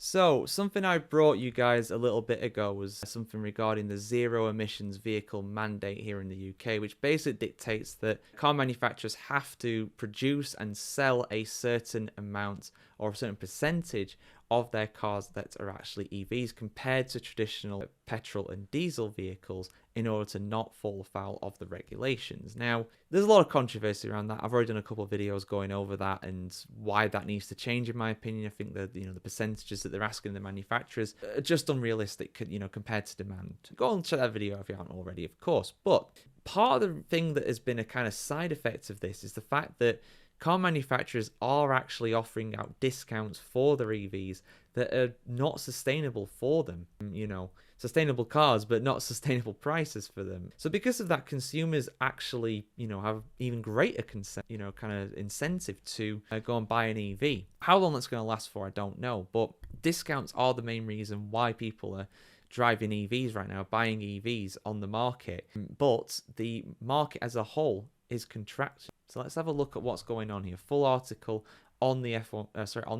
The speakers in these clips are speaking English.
So, something I brought you guys a little bit ago was something regarding the zero emissions vehicle mandate here in the UK, which basically dictates that car manufacturers have to produce and sell a certain amount or a certain percentage of their cars that are actually EVs compared to traditional petrol and diesel vehicles in order to not fall foul of the regulations. Now, there's a lot of controversy around that. I've already done a couple of videos going over that and why that needs to change, in my opinion. I think that, the percentages that they're asking the manufacturers are just unrealistic, compared to demand. Go and check that video if you haven't already, of course. But part of the thing that has been a kind of side effect of this is the fact that car manufacturers are actually offering out discounts for their EVs that are not sustainable for them. Sustainable cars, but not sustainable prices for them. So because of that, consumers actually, have even greater kind of incentive to go and buy an EV. How long that's going to last for, I don't know. But discounts are the main reason why people are driving EVs right now, buying EVs on the market. But the market as a whole is contracting. So let's have a look at what's going on here. Full article on the on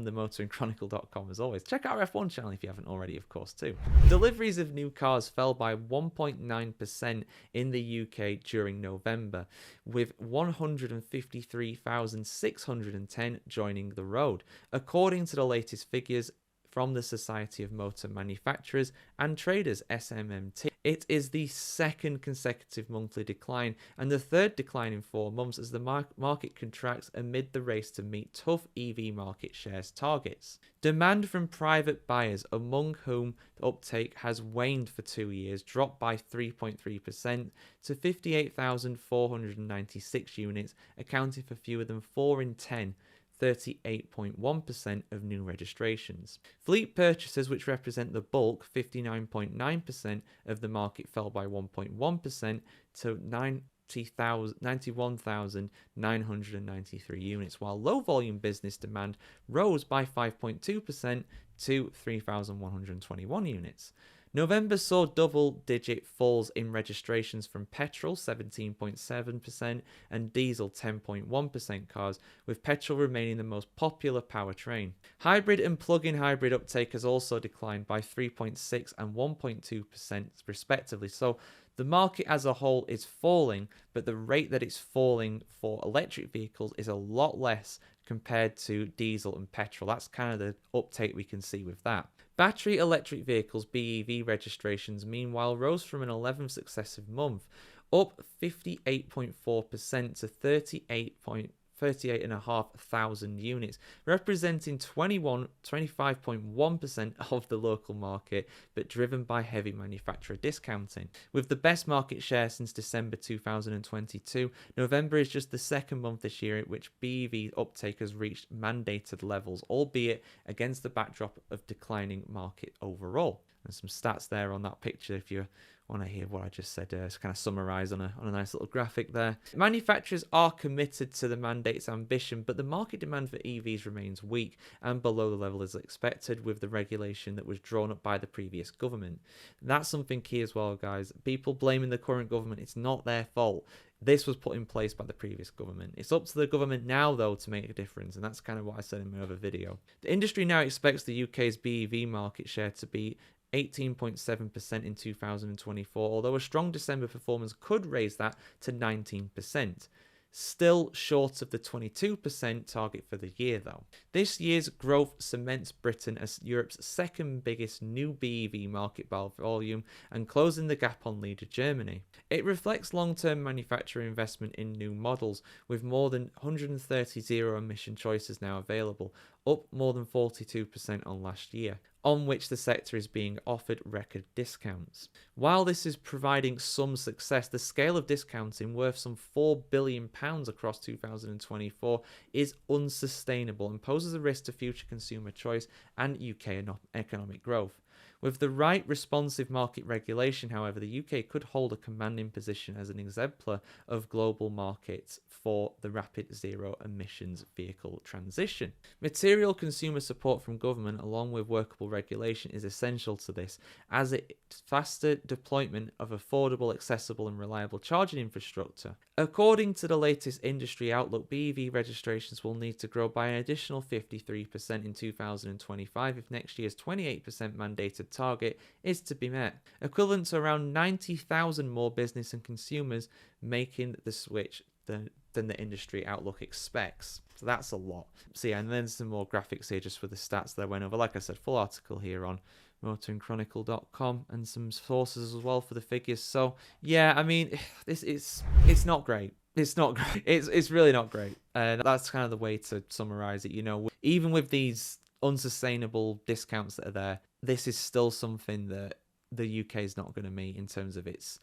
the motoringchronicle.com as always. Check out our F1 channel if you haven't already, of course, too. Deliveries of new cars fell by 1.9% in the UK during November, with 153,610 joining the road, according to the latest figures from the Society of Motor Manufacturers and Traders, SMMT. It is the second consecutive monthly decline and the third decline in 4 months as the market contracts amid the race to meet tough EV market shares targets. Demand from private buyers, among whom the uptake has waned for 2 years, dropped by 3.3% to 58,496 units, accounting for fewer than 4 in 10. 38.1% of new registrations. Fleet purchases, which represent the bulk, 59.9% of the market, fell by 1.1% to 91,993 units, while low volume business demand rose by 5.2% to 3,121 units. November saw double-digit falls in registrations from petrol 17.7% and diesel 10.1% cars, with petrol remaining the most popular powertrain. Hybrid and plug-in hybrid uptake has also declined by 3.6% and 1.2% respectively. So the market as a whole is falling, but the rate that it's falling for electric vehicles is a lot less compared to diesel and petrol. That's kind of the uptake we can see with that. Battery electric vehicles BEV registrations, meanwhile, rose from an 11th successive month, up 58.4% to 38,500 units, representing 25.1% of the local market, but driven by heavy manufacturer discounting. With the best market share since December 2022, November is just the second month this year at which BEV uptake has reached mandated levels, albeit against the backdrop of declining market overall. And some stats there on that picture if you want to hear what I just said. It's kind of summarized on a nice little graphic there. Manufacturers are committed to the mandate's ambition, but the market demand for EVs remains weak and below the level as expected with the regulation that was drawn up by the previous government. That's something key as well, guys. People blaming the current government, it's not their fault. This was put in place by the previous government. It's up to the government now, though, to make a difference, and that's kind of what I said in my other video. The industry now expects the UK's BEV market share to be 18.7% in 2024, although a strong December performance could raise that to 19%. Still short of the 22% target for the year, though. This year's growth cements Britain as Europe's second biggest new BEV market by volume and closing the gap on leader Germany. It reflects long-term manufacturer investment in new models, with more than 130 zero-emission choices now available, up more than 42% on last year, on which the sector is being offered record discounts. While this is providing some success, the scale of discounting, worth some £4 billion across 2024, is unsustainable and poses a risk to future consumer choice and UK economic growth. With the right responsive market regulation, however, the UK could hold a commanding position as an exemplar of global markets for the rapid zero emissions vehicle transition. Material consumer support from government, along with workable regulation, is essential to this, as it's faster deployment of affordable, accessible, and reliable charging infrastructure. According to the latest industry outlook, BEV registrations will need to grow by an additional 53% in 2025 if next year's 28% mandated target is to be met, equivalent to around 90,000 more business and consumers making the switch than the industry outlook expects. So that's a lot. So yeah, and then some more graphics here just for the stats that I went over. Like I said, full article here on motoringchronicle.com and some sources as well for the figures. So yeah, I mean, it's not great. It's not great. It's really not great. And that's kind of the way to summarize it. You know, even with these unsustainable discounts that are there, this is still something that the UK is not going to meet in terms of its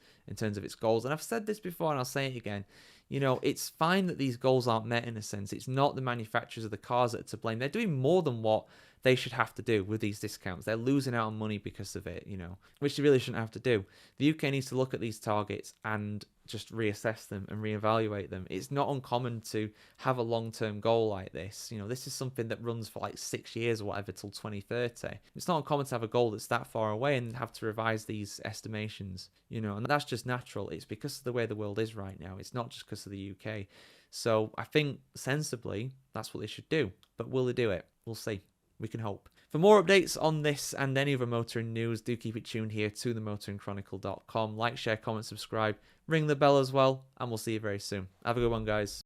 goals. And I've said this before and I'll say it again. You know, it's fine that these goals aren't met in a sense. It's not the manufacturers of the cars that are to blame. They're doing more than what they should have to do with these discounts. They're losing out on money because of it, you know, which they really shouldn't have to do. The UK needs to look at these targets and just reassess them and reevaluate them. It's not uncommon to have a long-term goal like this. You know, this is something that runs for like 6 years or whatever till 2030. It's not uncommon to have a goal that's that far away and have to revise these estimations, you know, and that's just natural. It's because of the way the world is right now. It's not just because of the UK. So I think sensibly, that's what they should do. But will they do it? We'll see. We can hope. For more updates on this and any other motoring news, do keep it tuned here to themotoringchronicle.com. Like, share, comment, subscribe, ring the bell as well, and we'll see you very soon. Have a good one, guys.